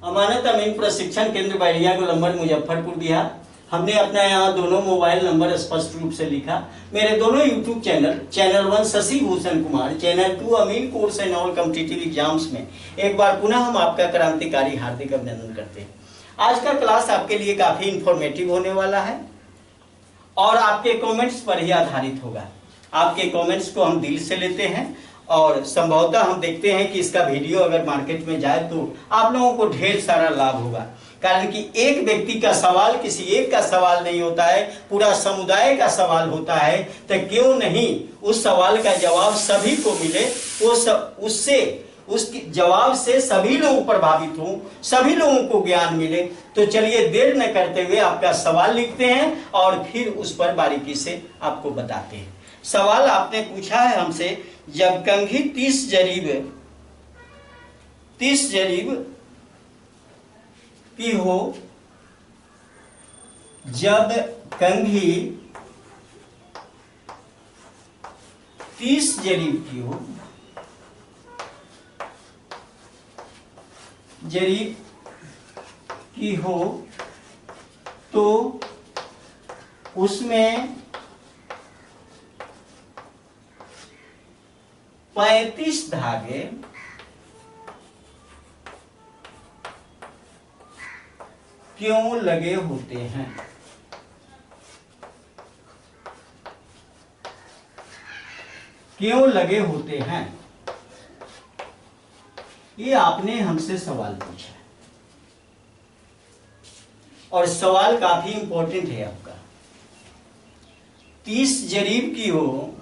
अमानत अमीन प्रशिक्षण केंद्र बैरिया गोलंबर मुजफ्फरपुर बिहार। हमने अपना यहाँ दोनों मोबाइल नंबर स्पष्ट रूप से लिखा। मेरे दोनों YouTube channel 1 Shashi Bhushan Kumar, channel 2 Amin course and all competitive exams में एक बार पुनः हम आपका क्रांतिकारी हार्दिक अभिनंदन करते हैं। आज का क्लास आपके लिए काफी इंफॉर्मेटिव होने वाला है और आपके कमेंट्स पर ही आधारित होगा। आपके कमेंट्स को हम दिल से लेते हैं और संभवतः हम देखते हैं कि इसका वीडियो अगर मार्केट में जाए तो आप लोगों को ढेर सारा लाभ होगा। कारण कि एक व्यक्ति का सवाल किसी एक का सवाल नहीं होता है, पूरा समुदाय का सवाल होता है। तो क्यों नहीं उस सवाल का जवाब सभी को मिले, उसके जवाब से सभी लोग प्रभावित हों, सभी लोगों को ज्ञान मिले। तो चलिए देर न करते हुए आपका सवाल लिखते हैं और फिर उस पर बारीकी से आपको बताते हैं। सवाल आपने पूछा है हमसे, जब कंघी 30 जरीब की हो, जब कंघी 30 जरीब की हो तो उसमें 35 धागे क्यों लगे होते हैं? क्यों लगे होते हैं? ये आपने हमसे सवाल पूछा और सवाल काफी इंपॉर्टेंट है आपका। 30 जरीब की हो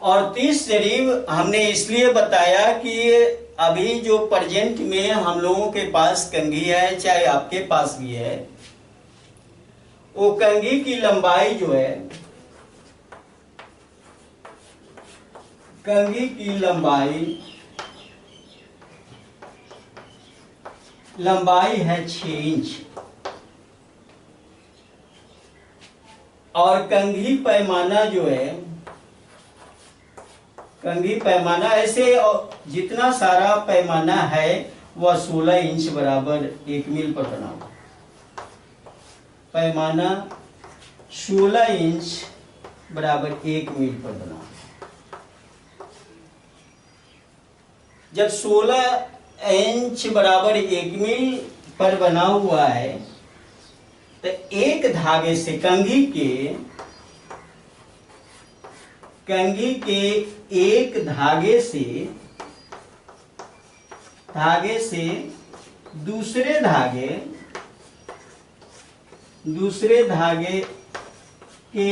और 30 जरीब हमने इसलिए बताया कि अभी जो प्रेजेंट में हम लोगों के पास कंघी है, चाहे आपके पास भी है, वो कंघी की लंबाई जो है, कंघी की लंबाई है 6 इंच और कंघी पैमाना जो है, कंघी पैमाना ऐसे जितना सारा पैमाना है वह 16 इंच बराबर 1 मील पर बना हुआ। पैमाना 16 इंच बराबर 1 मील पर बना हुआ। जब 16 इंच बराबर 1 मील पर बना हुआ है तो एक धागे से कंघी के एक धागे से दूसरे धागे के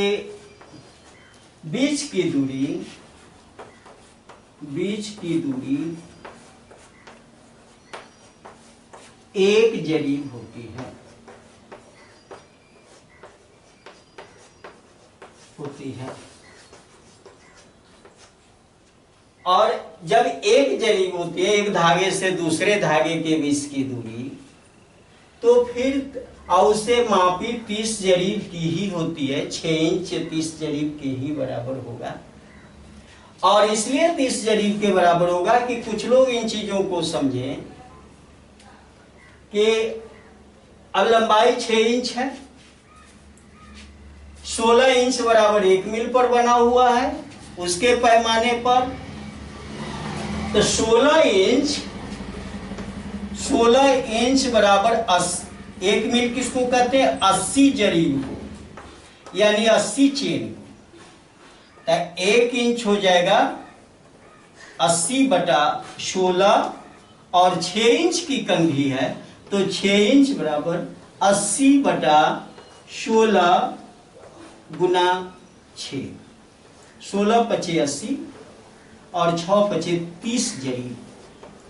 बीच की दूरी 1 जरीब होती है। और जब 1 जरीब होती है, एक धागे से दूसरे धागे के बीच की दूरी, तो फिर उसे मापी 30 जरीब की ही होती है। 6 इंच 30 जरीब के ही बराबर होगा। और इसलिए 30 जरीब के बराबर होगा कि कुछ लोग इन चीजों को समझें कि अब लंबाई 6 इंच है, 16 इंच बराबर 1 मील पर बना हुआ है उसके पैमाने पर। तो 16 इंच बराबर 1 मील किसको कहते हैं? 80 जरीब को, यानी 80 चेन को। तो 1 इंच हो जाएगा 80/16 और 6 इंच की कंघी है तो 6 इंच बराबर 80/16 गुना 6, 16 पचे 80 और 6 पचे 30 जरीब।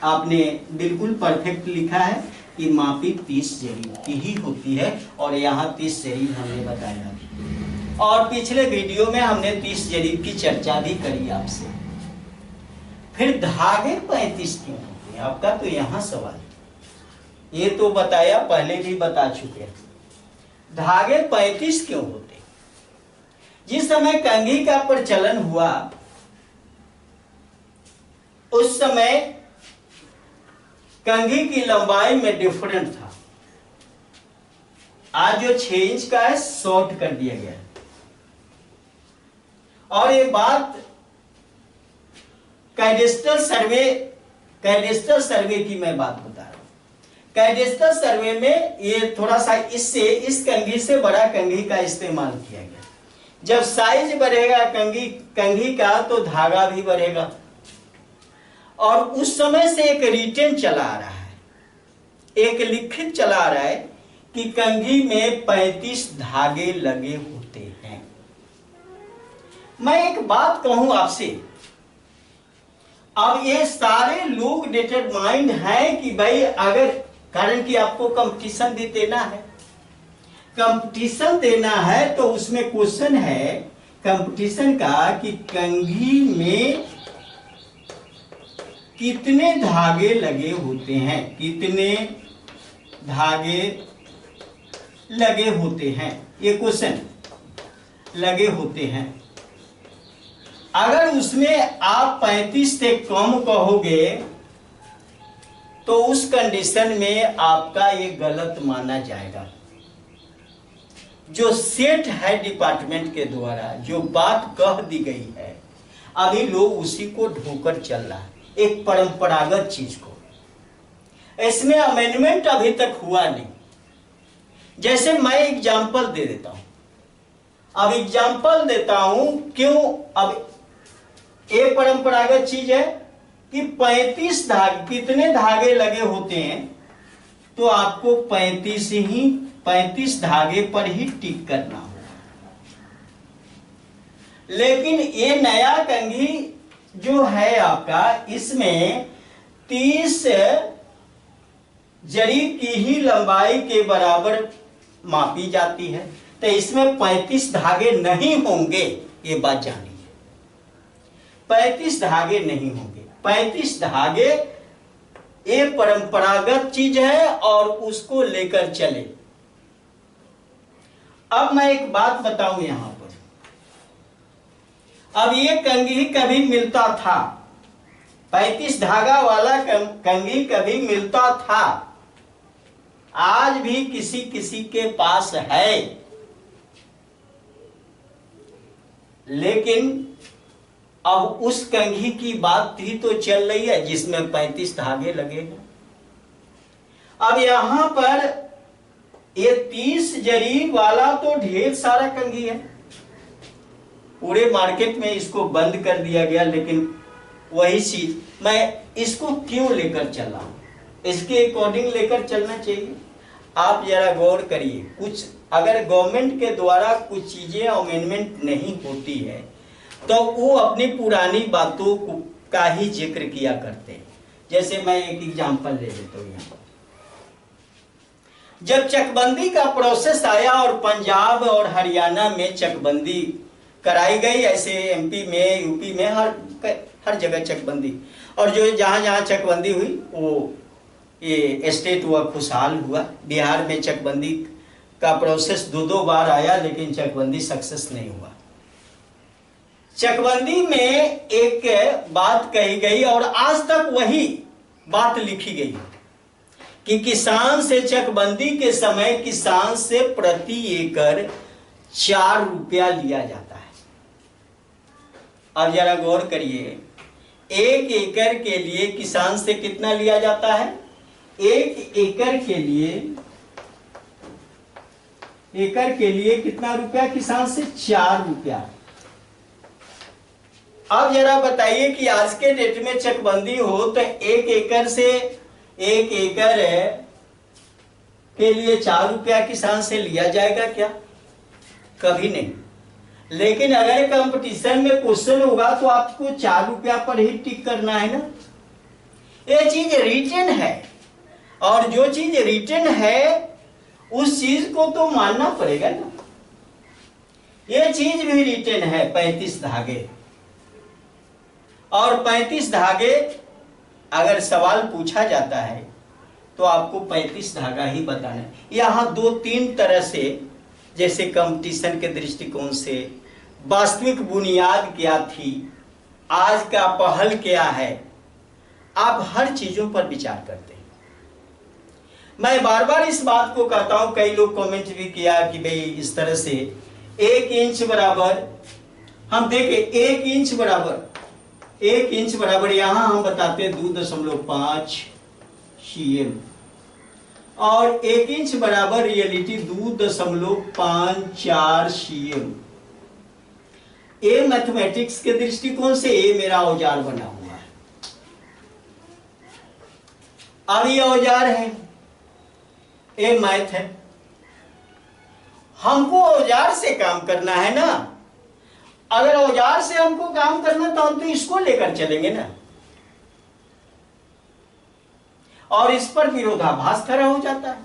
आपने बिल्कुल परफेक्ट लिखा है कि मापी 30 जरीब की ही होती है और यहाँ 30 जरीब हमने बताया। और पिछले वीडियो में हमने 30 जरीब की चर्चा भी करी आपसे। फिर धागे 35 क्यों होते हैं? आपका तो यहाँ सवाल, ये तो बताया, पहले भी बता चुके हैं। धागे 35 क्यों होते? जिस समय कंघी का प्रचलन हुआ उस समय कंघी की लंबाई में डिफरेंट था। आज जो 6 इंच का है शॉर्ट कर दिया गया है। और ये बात कैडेस्ट्रल सर्वे की मैं बात बता रहा हूं। कैडेस्ट्रल सर्वे में ये थोड़ा सा इस कंघी से बड़ा कंघी का इस्तेमाल किया गया। जब साइज बढ़ेगा कंघी का तो धागा भी बढ़ेगा। और उस समय से एक रिटेन चला आ रहा है, एक लिखित चला आ रहा है कि कंघी में 35 धागे लगे होते हैं। मैं एक बात कहूं आपसे, अब ये सारे लोग डिटरमाइंड हैं कि भाई अगर, कारण कि आपको कंपटीशन भी देना है, कंपटीशन देना है तो उसमें क्वेश्चन है कंपटीशन का कि कंघी में कितने धागे लगे होते हैं, कितने धागे लगे होते हैं, ये क्वेश्चन लगे होते हैं। अगर उसमें आप 35 से कम कहोगे तो उस कंडीशन में आपका ये गलत माना जाएगा। जो सेट है डिपार्टमेंट के द्वारा, जो बात कह दी गई है, अभी लोग उसी को ढोकर चल रहा है, एक परंपरागत चीज को। इसमें अमेंडमेंट अभी तक हुआ नहीं। जैसे मैं एग्जाम्पल दे देता हूं, अब एग्जाम्पल देता हूं क्यों। अब एक परंपरागत चीज है कि 35 धागे, कितने धागे लगे होते हैं, तो आपको 35 धागे पर ही टिक करना होगा। लेकिन ये नया कंघी जो है आपका, इसमें 30 जरी की ही लंबाई के बराबर मापी जाती है, तो इसमें 35 धागे नहीं होंगे, ये बात जानिए। 35 धागे नहीं होंगे। 35 धागे ये परंपरागत चीज है और उसको लेकर चले। अब मैं एक बात बताऊं यहां पर, अब ये कंघी कभी मिलता था, 35 धागा वाला कंघी कभी मिलता था, आज भी किसी किसी के पास है, लेकिन अब उस कंघी की बात ही तो चल रही है जिसमें 35 धागे लगे हैं। अब यहां पर ये 30 जरी वाला तो ढेर सारा कंघी है, पूरे मार्केट में इसको बंद कर दिया गया। लेकिन वही चीज मैं इसको क्यों लेकर चल रहा हूं, इसके अकॉर्डिंग लेकर चलना चाहिए। आप जरा गौर करिए, कुछ अगर गवर्नमेंट के द्वारा कुछ चीजें अमेंडमेंट नहीं होती है तो वो अपनी पुरानी बातों का ही जिक्र किया करते हैं। जैसे मैं एक एग्जांपल ले लेता हूं यहाँ पर, जब चकबंदी का प्रोसेस आया और पंजाब और हरियाणा में चकबंदी कराई गई, ऐसे एमपी में, यूपी में, हर जगह चकबंदी, और जो जहां जहां चकबंदी हुई वो ये स्टेट हुआ, खुशहाल हुआ। बिहार में चकबंदी का प्रोसेस 2 बार आया लेकिन चकबंदी सक्सेस नहीं हुआ। चकबंदी में एक बात कही गई और आज तक वही बात लिखी गई कि किसान से, चकबंदी के समय किसान से प्रति एकड़ 4 रुपया लिया जाता है। अब जरा गौर करिए, 1 एकड़ के लिए किसान से कितना लिया जाता है? 1 एकड़ के लिए कितना रुपया किसान से? 4 रुपया। अब जरा बताइए कि आज के डेट में चकबंदी हो तो 1 एकड़ के लिए 4 रुपया किसान से लिया जाएगा क्या? कभी नहीं। लेकिन अगर कंपटीशन में क्वेश्चन होगा तो आपको 4 रुपया पर ही टिक करना है ना। ये चीज रिटन है, और जो चीज रिटन है उस चीज को तो मानना पड़ेगा ना। ये चीज भी रिटन है 35 धागे, और 35 धागे अगर सवाल पूछा जाता है तो आपको 35 धागा ही बताना है। यहाँ 2-3 तरह से, जैसे कंपटीशन के दृष्टिकोण से, वास्तविक बुनियाद क्या थी, आज का पहल क्या है, आप हर चीजों पर विचार करते हैं। मैं बार बार इस बात को कहता हूं, कई लोग कमेंट भी किया कि भाई इस तरह से 1 इंच बराबर, हम देखें 1 इंच बराबर यहां हम बताते हैं 2.5 cm और 1 इंच बराबर रियलिटी 2.54 cm। ये मैथमेटिक्स के दृष्टिकोण से ये मेरा औजार बना हुआ है। अब ये औजार है, ये मैथ है, हमको औजार से काम करना है ना। अगर औजार से हमको काम करना तो हम तो इसको लेकर चलेंगे ना, और इस पर विरोधाभास खड़ा हो जाता है।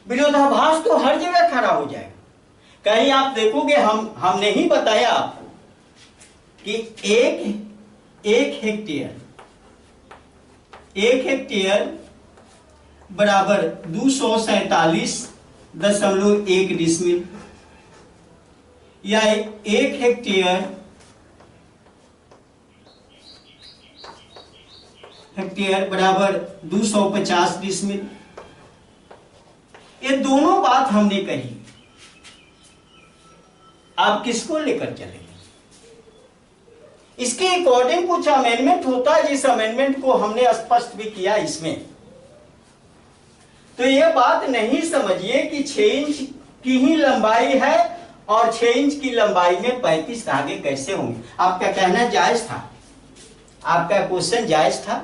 विरोधाभास तो हर जगह खड़ा हो जाएगा। कहीं आप देखोगे, हमने ही बताया आपको कि एक हेक्टेयर बराबर 247.1 डिसमिल, या 1 हेक्टेयर बराबर 250 डिसमिल। ये दोनों बात हमने कही। आप किसको लेकर चलेंगे? इसके अकॉर्डिंग कुछ अमेंडमेंट होता है, जिस अमेंडमेंट को हमने स्पष्ट भी किया इसमें। तो यह बात नहीं समझिए कि 6 इंच की ही लंबाई है और 6 इंच की लंबाई में 35 धागे कैसे होंगे। आपका कहना जायज था, आपका क्वेश्चन जायज था,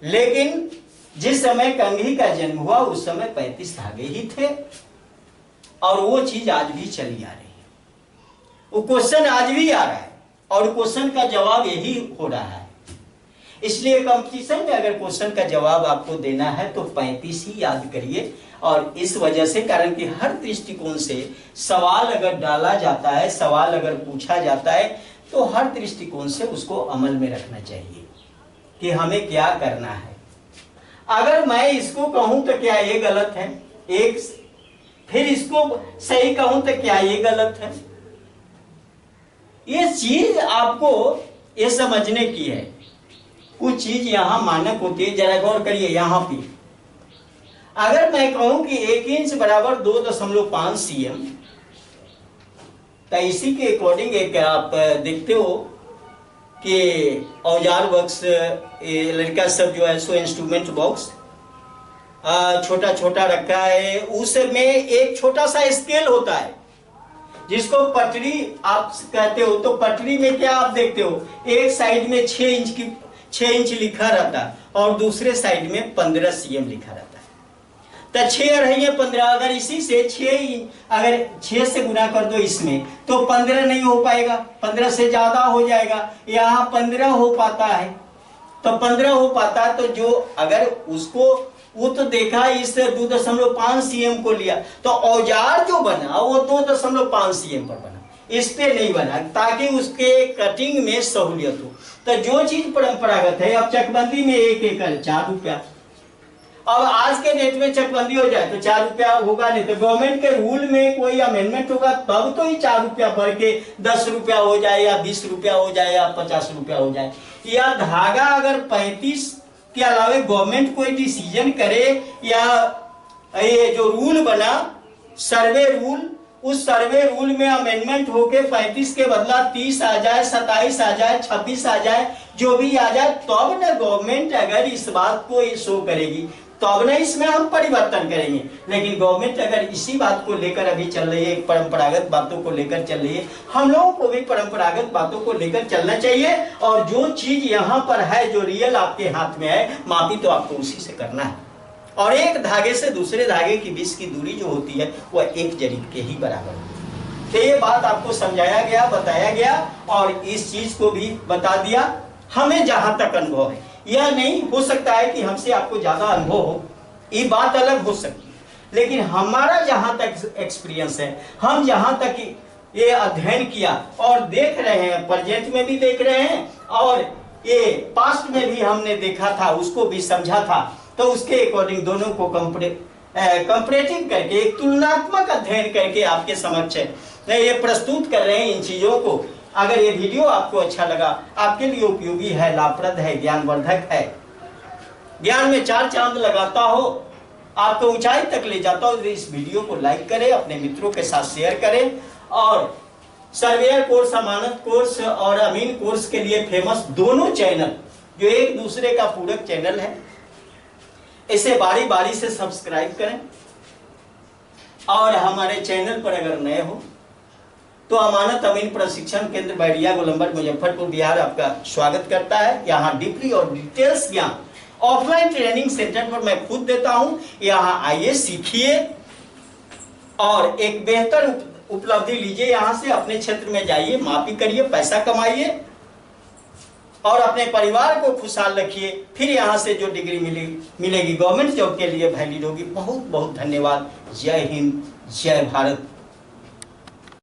लेकिन जिस समय कंघी का जन्म हुआ उस समय 35 धागे ही थे, और वो चीज आज भी चली आ रही है। वो क्वेश्चन आज भी आ रहा है और क्वेश्चन का जवाब यही हो रहा है। इसलिए कंपटीशन में अगर क्वेश्चन का जवाब आपको देना है तो 35 ही याद करिए। और इस वजह से, कारण कि हर दृष्टिकोण से सवाल अगर डाला जाता है, सवाल अगर पूछा जाता है, तो हर दृष्टिकोण से उसको अमल में रखना चाहिए कि हमें क्या करना है। अगर मैं इसको कहूं तो क्या ये गलत है, एक फिर इसको सही कहूं तो क्या ये गलत है। ये चीज आपको ये समझने की है। कुछ चीज यहां मानक होती है, जरा गौर करिए। यहां पे अगर मैं कहूं कि 1 इंच बराबर 2.5 cm, तो इसी के अकॉर्डिंग एक आप देखते हो कि औजार बॉक्स, लड़का सब जो है सो इंस्ट्रूमेंट बॉक्स छोटा छोटा रखा है, उसमें एक छोटा सा स्केल होता है जिसको पटरी आप कहते हो। तो पटरी में क्या आप देखते हो, एक साइड में 6 इंच लिखा रहता है और दूसरे साइड में 15 cm लिखा रहता है। तो 6 रही 15, अगर इसी से 6 से गुना कर दो इसमें, तो 15 नहीं हो पाएगा, 15 से ज्यादा हो जाएगा। यहाँ 15 हो पाता है, तो 15 हो पाता है। तो जो अगर उसको वो तो देखा इस 2.5 cm को लिया, तो औजार जो बना वो 2.5 cm पर बना, इस पे नहीं बना, ताकि उसके कटिंग में सहूलियत हो। तो जो चीज परंपरागत है, अब चकबंदी में 1 एकड़ 4 रुपया, अब आज के डेट में चकबंदी हो जाए तो 4 रुपया होगा नहीं, तो गवर्नमेंट के रूल में कोई अमेंडमेंट होगा तब तो ही 4 रुपया बढ़ के 10 रुपया हो जाए, या 20 रुपया हो जाए, या 50 रुपया हो जाए। या धागा अगर 35 के अलावे गवर्नमेंट कोई डिसीजन करे, या ये जो रूल बना सर्वे रूल, उस सर्वे रूल में अमेंडमेंट होके 35 के बदला 30 आ जाए, 27 आ जाए, 26 आ जाए, जो भी आ जाए, तब न गवर्नमेंट अगर इस बात को शो करेगी, तब न इसमें हम परिवर्तन करेंगे। लेकिन गवर्नमेंट अगर इसी बात को लेकर अभी चल रही है, परंपरागत बातों को लेकर चल रही है, हम लोगों को भी परंपरागत बातों को लेकर चलना चाहिए। और जो चीज यहाँ पर है, जो रियल आपके हाथ में है, मापी तो आपको उसी से करना है। और एक धागे से दूसरे धागे के बीच की दूरी जो होती है वह 1 जरीब के ही बराबर होती है। तो ये बात आपको समझाया गया, बताया गया, और इस चीज को भी बता दिया। हमें जहां तक अनुभव है, यह नहीं हो सकता है कि हमसे आपको ज्यादा अनुभव हो, ये बात अलग हो सकती है, लेकिन हमारा जहां तक एक्सपीरियंस है, हम जहां तक ये अध्ययन किया और देख रहे हैं, प्रेजेंट में भी देख रहे हैं, और ये पास्ट में भी हमने देखा था, उसको भी समझा था, तो उसके अकॉर्डिंग दोनों को कंपैरेटिव करके, एक तुलनात्मक अध्ययन करके आपके समक्ष ये प्रस्तुत कर रहे हैं इन चीजों को। अगर ये वीडियो आपको अच्छा लगा, आपके लिए उपयोगी है, लाभप्रद है, ज्ञानवर्धक है, ज्ञान में 4 चांद लगाता हो, आपको ऊंचाई तक ले जाता हो, तो इस वीडियो को लाइक करें, अपने मित्रों के साथ शेयर करें। और सर्वेयर कोर्स, अमानत कोर्स और अमीन कोर्स के लिए फेमस दोनों चैनल जो एक दूसरे का पूरक चैनल है, इसे बारी बारी से सब्सक्राइब करें। और हमारे चैनल पर अगर नए हो तो अमानत अमीन प्रशिक्षण केंद्र बैरिया गोलंबर मुजफ्फरपुर बिहार आपका स्वागत करता है। यहाँ डीपली और डिटेल्स ज्ञान ऑफलाइन ट्रेनिंग सेंटर पर मैं खुद देता हूँ। यहाँ आइए, सीखिए और एक बेहतर उपलब्धि लीजिए। यहाँ से अपने क्षेत्र में जाइए, मापी करिए, पैसा कमाइए और अपने परिवार को खुशहाल रखिए। फिर यहाँ से जो डिग्री मिलेगी गवर्नमेंट जॉब के लिए वैलिड होगी। बहुत बहुत धन्यवाद। जय हिंद, जय भारत।